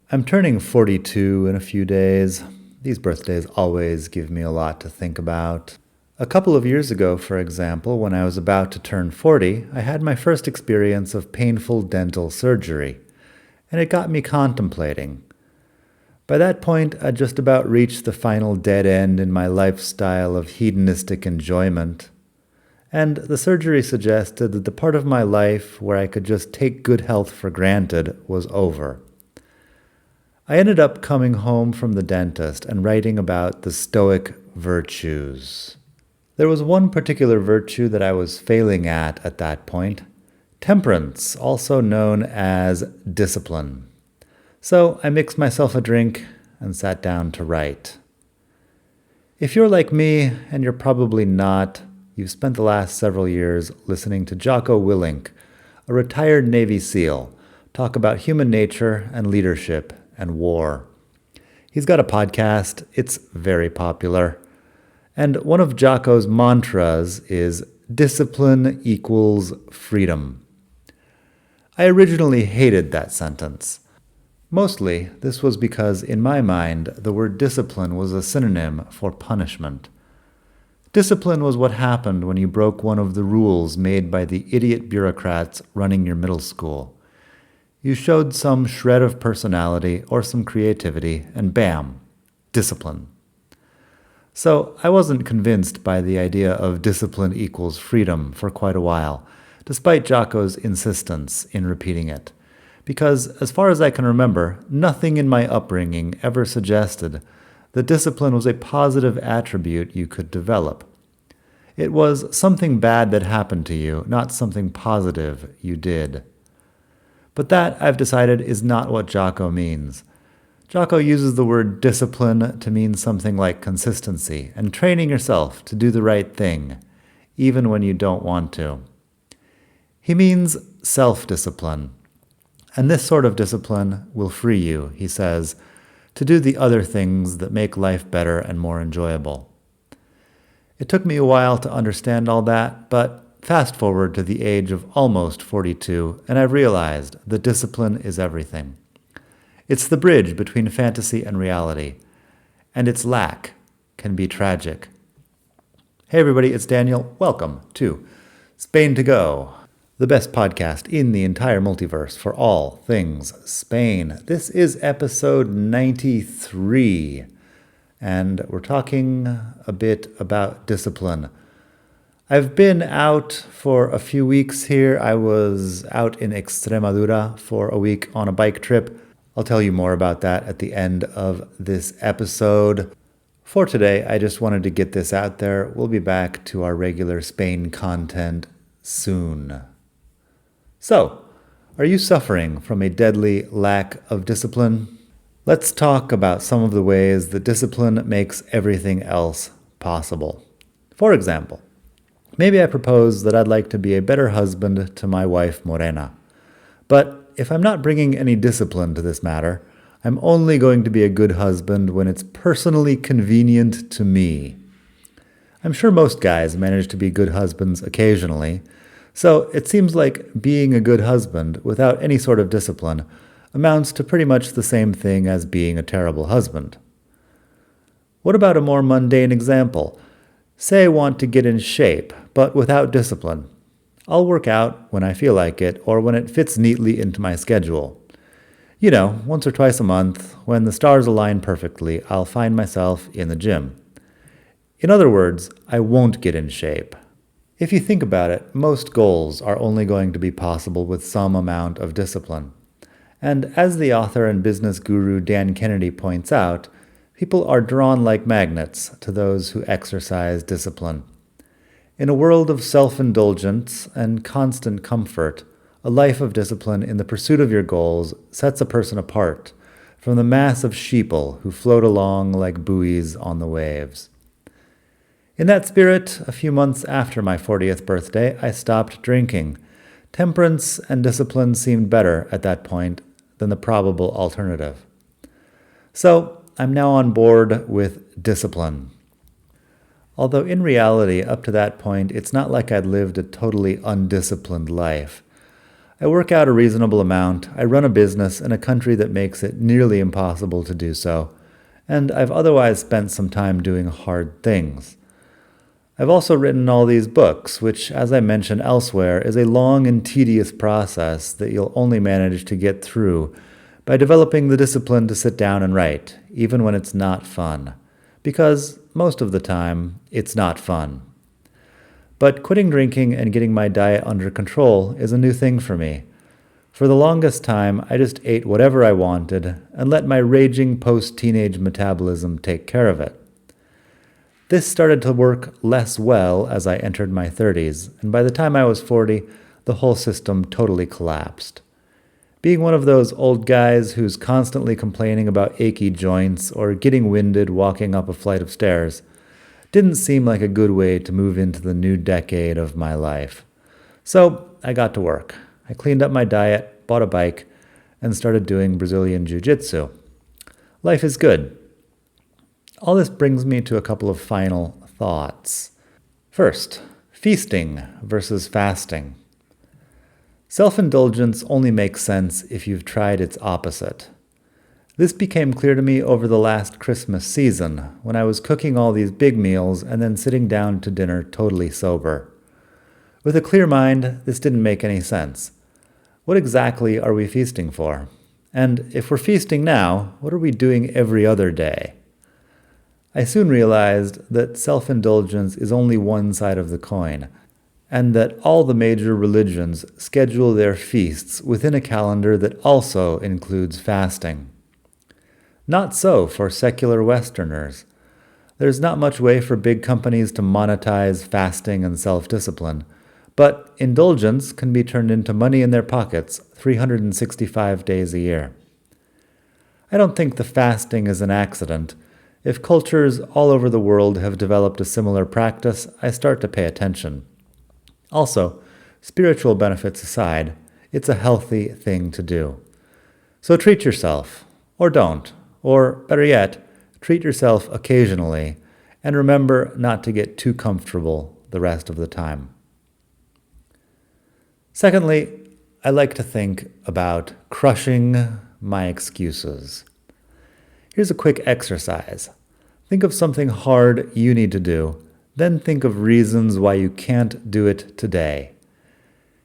I'm turning 42 in a few days. These birthdays always give me a lot to think about. A couple of years ago, for example, when I was about to turn 40, I had my first experience of painful dental surgery, and it got me contemplating. By that point, I'd just about reached the final dead end in my lifestyle of hedonistic enjoyment, and the surgery suggested that the part of my life where I could just take good health for granted was over. I ended up coming home from the dentist and writing about the Stoic virtues. There was one particular virtue that I was failing at that point: temperance, also known as discipline. So I mixed myself a drink and sat down to write. If you're like me, and you're probably not, you've spent the last several years listening to Jocko Willink, a retired Navy SEAL, talk about human nature and leadership and war. He's got a podcast. It's very popular. And one of Jocko's mantras is discipline equals freedom. I originally hated that sentence. Mostly, this was because, in my mind, the word discipline was a synonym for punishment. Discipline was what happened when you broke one of the rules made by the idiot bureaucrats running your middle school. You showed some shred of personality or some creativity, and bam, discipline. So I wasn't convinced by the idea of discipline equals freedom for quite a while, despite Jocko's insistence in repeating it. Because, as far as I can remember, nothing in my upbringing ever suggested that discipline was a positive attribute you could develop. It was something bad that happened to you, not something positive you did. But that, I've decided, is not what Jocko means. Jocko uses the word discipline to mean something like consistency and training yourself to do the right thing, even when you don't want to. He means self-discipline. And this sort of discipline will free you, he says, to do the other things that make life better and more enjoyable. It took me a while to understand all that, but fast forward to the age of almost 42, and I've realized that discipline is everything. It's the bridge between fantasy and reality, and its lack can be tragic. Hey everybody, it's Daniel. Welcome to Spain to Go, the best podcast in the entire multiverse for all things Spain. This is episode 93, and we're talking a bit about discipline. I've been out for a few weeks here. I was out in Extremadura for a week on a bike trip. I'll tell you more about that at the end of this episode. For today, I just wanted to get this out there. We'll be back to our regular Spain content soon. So, are you suffering from a deadly lack of discipline? Let's talk about some of the ways that discipline makes everything else possible. For example, maybe I propose that I'd like to be a better husband to my wife, Morena. But if I'm not bringing any discipline to this matter, I'm only going to be a good husband when it's personally convenient to me. I'm sure most guys manage to be good husbands occasionally, so it seems like being a good husband without any sort of discipline amounts to pretty much the same thing as being a terrible husband. What about a more mundane example? Say I want to get in shape, but without discipline. I'll work out when I feel like it or when it fits neatly into my schedule. You know, once or twice a month, when the stars align perfectly, I'll find myself in the gym. In other words, I won't get in shape. If you think about it, most goals are only going to be possible with some amount of discipline. And as the author and business guru Dan Kennedy points out, people are drawn like magnets to those who exercise discipline. In a world of self-indulgence and constant comfort, a life of discipline in the pursuit of your goals sets a person apart from the mass of sheeple who float along like buoys on the waves. In that spirit, a few months after my 40th birthday, I stopped drinking. Temperance and discipline seemed better at that point than the probable alternative. So, I'm now on board with discipline. Although in reality, up to that point, it's not like I'd lived a totally undisciplined life. I work out a reasonable amount, I run a business in a country that makes it nearly impossible to do so, and I've otherwise spent some time doing hard things. I've also written all these books, which, as I mentioned elsewhere, is a long and tedious process that you'll only manage to get through by developing the discipline to sit down and write, even when it's not fun. Because, most of the time, it's not fun. But quitting drinking and getting my diet under control is a new thing for me. For the longest time, I just ate whatever I wanted and let my raging post-teenage metabolism take care of it. This started to work less well as I entered my 30s, and by the time I was 40, the whole system totally collapsed. Being one of those old guys who's constantly complaining about achy joints or getting winded walking up a flight of stairs didn't seem like a good way to move into the new decade of my life. So I got to work. I cleaned up my diet, bought a bike, and started doing Brazilian Jiu-Jitsu. Life is good. All this brings me to a couple of final thoughts. First, feasting versus fasting. Self-indulgence only makes sense if you've tried its opposite. This became clear to me over the last Christmas season, when I was cooking all these big meals and then sitting down to dinner totally sober. With a clear mind, this didn't make any sense. What exactly are we feasting for? And if we're feasting now, what are we doing every other day? I soon realized that self-indulgence is only one side of the coin, and that all the major religions schedule their feasts within a calendar that also includes fasting. Not so for secular Westerners. There's not much way for big companies to monetize fasting and self-discipline, but indulgence can be turned into money in their pockets 365 days a year. I don't think the fasting is an accident. If cultures all over the world have developed a similar practice, I start to pay attention. Also, spiritual benefits aside, it's a healthy thing to do. So treat yourself, or don't, or better yet, treat yourself occasionally, and remember not to get too comfortable the rest of the time. Secondly, I like to think about crushing my excuses. Here's a quick exercise. Think of something hard you need to do, then think of reasons why you can't do it today.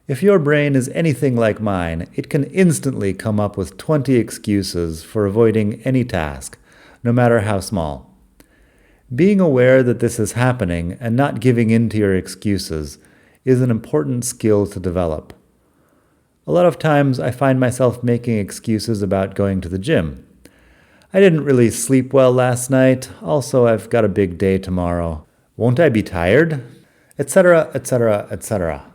If your brain is anything like mine, it can instantly come up with 20 excuses for avoiding any task, no matter how small. Being aware that this is happening and not giving in to your excuses is an important skill to develop. A lot of times I find myself making excuses about going to the gym. I didn't really sleep well last night, also I've got a big day tomorrow. Won't I be tired? Etc., etc., etc.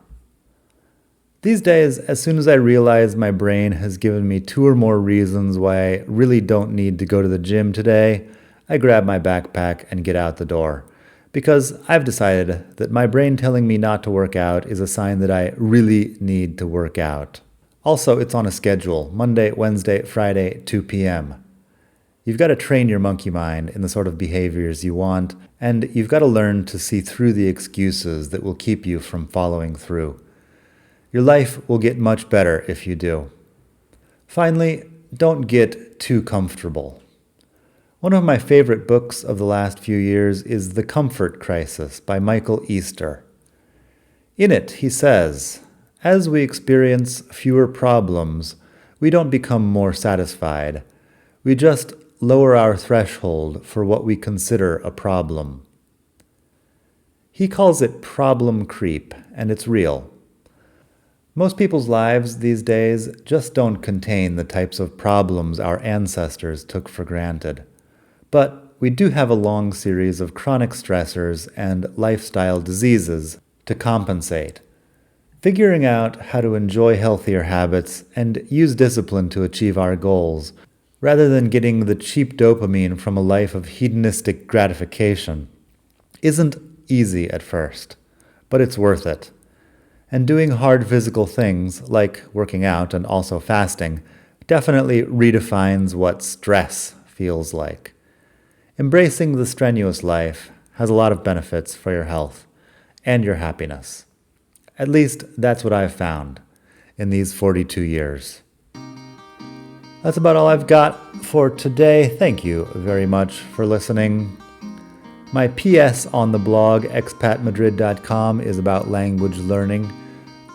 These days, as soon as I realize my brain has given me 2 or more reasons why I really don't need to go to the gym today, I grab my backpack and get out the door. Because I've decided that my brain telling me not to work out is a sign that I really need to work out. Also, it's on a schedule, Monday, Wednesday, Friday, 2 p.m. You've got to train your monkey mind in the sort of behaviors you want, and you've got to learn to see through the excuses that will keep you from following through. Your life will get much better if you do. Finally, don't get too comfortable. One of my favorite books of the last few years is The Comfort Crisis by Michael Easter. In it, he says, as we experience fewer problems, we don't become more satisfied. We just lower our threshold for what we consider a problem. He calls it problem creep, and it's real. Most people's lives these days just don't contain the types of problems our ancestors took for granted. But we do have a long series of chronic stressors and lifestyle diseases to compensate. Figuring out how to enjoy healthier habits and use discipline to achieve our goals, rather than getting the cheap dopamine from a life of hedonistic gratification, isn't easy at first, but it's worth it. And doing hard physical things, like working out and also fasting, definitely redefines what stress feels like. Embracing the strenuous life has a lot of benefits for your health and your happiness. At least that's what I've found. in these 42 years. That's about all I've got for today. Thank you very much for listening. My PS on the blog, expatmadrid.com, is about language learning.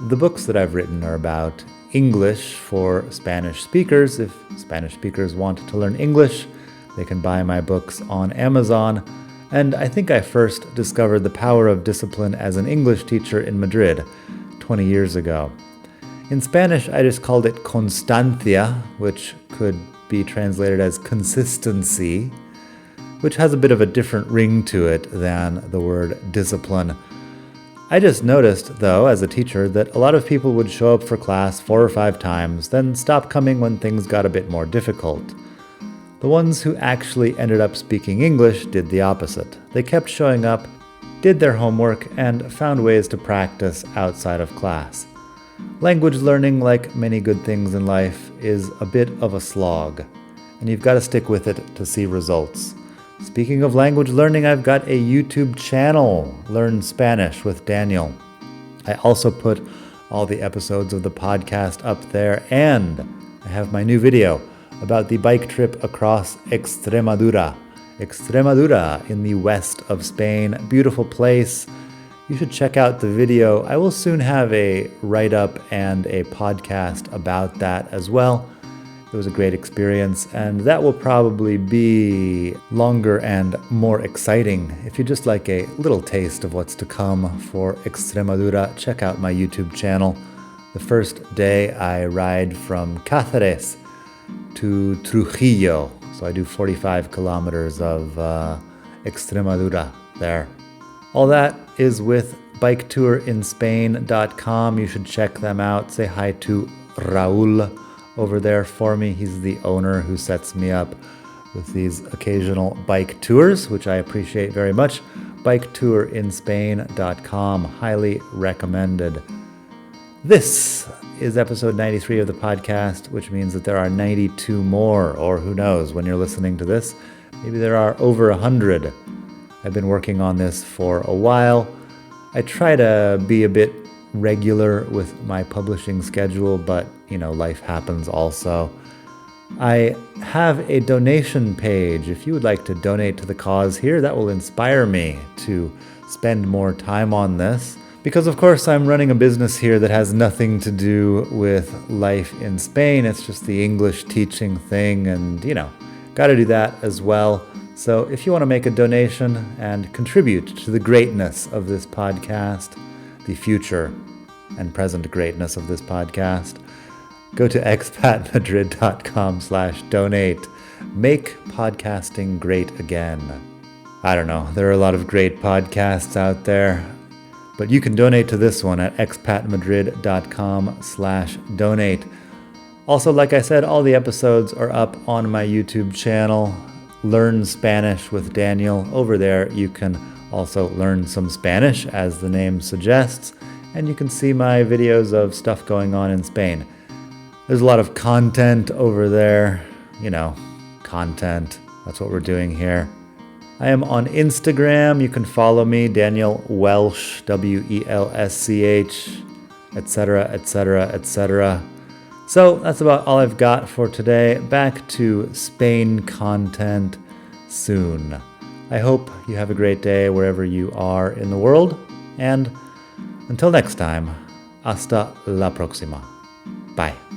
The books that I've written are about English for Spanish speakers. If Spanish speakers want to learn English, they can buy my books on Amazon. And I think I first discovered the power of discipline as an English teacher in Madrid 20 years ago. In Spanish, I just called it constancia, which could be translated as consistency, which has a bit of a different ring to it than the word discipline. I just noticed, though, as a teacher, that a lot of people would show up for class 4 or 5 times, then stop coming when things got a bit more difficult. The ones who actually ended up speaking English did the opposite. They kept showing up, did their homework, and found ways to practice outside of class. Language learning, like many good things in life, is a bit of a slog, and you've got to stick with it to see results. Speaking of language learning, I've got a YouTube channel, Learn Spanish with Daniel. I also put all the episodes of the podcast up there, and I have my new video about the bike trip across Extremadura. Extremadura in the west of Spain. Beautiful place. You should check out the video. I will soon have a write-up and a podcast about that as well. It was a great experience, and that will probably be longer and more exciting. If you just like a little taste of what's to come for Extremadura, check out my YouTube channel. The first day I ride from Cáceres to Trujillo, so I do 45 kilometers of Extremadura there. All that is with biketourinspain.com. You should check them out. Say hi to Raul over there for me. He's the owner who sets me up with these occasional bike tours, which I appreciate very much. Biketourinspain.com. Highly recommended. This is episode 93 of the podcast, which means that there are 92 more, or who knows, when you're listening to this, maybe there are over 100. I've been working on this for a while. I try to be a bit regular with my publishing schedule, but, life happens also. I have a donation page. If you would like to donate to the cause here, that will inspire me to spend more time on this. Because, of course, I'm running a business here that has nothing to do with life in Spain. It's just the English teaching thing, and, got to do that as well. So if you want to make a donation and contribute to the greatness of this podcast, the future and present greatness of this podcast, go to expatmadrid.com/donate. Make podcasting great again. I don't know, there are a lot of great podcasts out there, but you can donate to this one at expatmadrid.com/donate. Also, like I said, all the episodes are up on my YouTube channel, Learn Spanish with Daniel. Over there, you can also learn some Spanish, as the name suggests, and you can see my videos of stuff going on in Spain. There's a lot of content over there. Content. That's what we're doing here. I am on Instagram. You can follow me, Daniel Welsh, WELSCH, etc., etc., etc. So that's about all I've got for today. Back to Spain content soon. I hope you have a great day wherever you are in the world. And until next time, hasta la próxima. Bye.